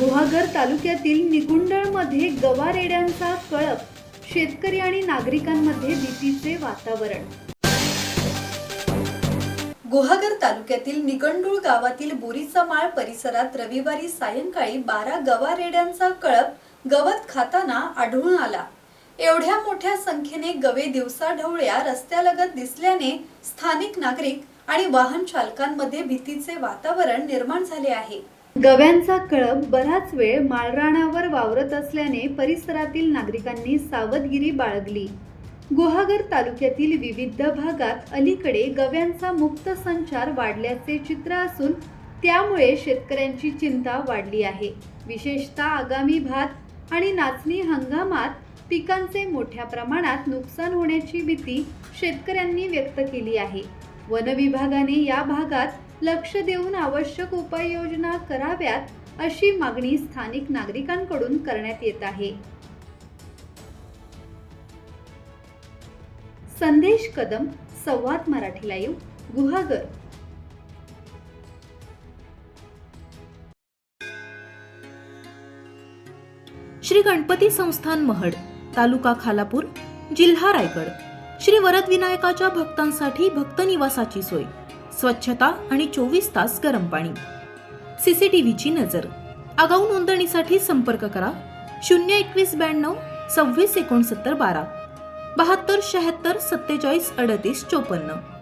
गुहागर तालुक्यातील निगुंडळमध्ये गवारेड्यांचा कळप, शेतकरी आणि नागरिकांमध्ये भीतीचे वातावरण। गुहागर तालुक्यातील निगंडूळ गावातील बोरीचा माळ परिसरात रविवारी सायंकाळी 12 गवारेड्यांचा कळप गवत खाताना आढळून आला। एवढ्या मोठ्या संख्येने गवे दिवसाढवळ्या रस्त्यालगत दिसल्याने स्थानिक नागरिक आणि वाहन चालकांमध्ये भीतीचे वातावरण निर्माण झाले आहे। गव्यांचा कळप बराच वेळ माळरानावर वावरत असल्याने परिसरातील नागरिकांनी सावधगिरी बाळगली। गुहागर तालुक्यातील विविध भागात अलीकडे गव्यांचा मुक्त संचार वाढल्याचे चित्र असून त्यामुळे शेतकऱ्यांची चिंता वाढली आहे। विशेषतः आगामी भात आणि नाचणी हंगामात पिकांचे मोठ्या प्रमाणात नुकसान होण्याची भीती शेतकऱ्यांनी व्यक्त केली आहे। वन विभागाने या भागात लक्ष देऊन आवश्यक उपाययोजना कराव्यात अशी मागणी स्थानिक नागरिकांकडून करण्यात येत आहे। संदेश कदम, संवाद मराठी लाईव्ह, गुहागर। श्री गणपती संस्थान महड, तालुका खालापूर, जिल्हा रायगड। श्री वरद विनायकाच्या भक्तांसाठी भक्त निवासाची सोय, स्वच्छता आणि 24 तास गरम पाणी, सीसीटीव्हीची नजर। आगाऊ नोंदणीसाठी संपर्क करा 02192 26 69 12 72 76 47 38 54।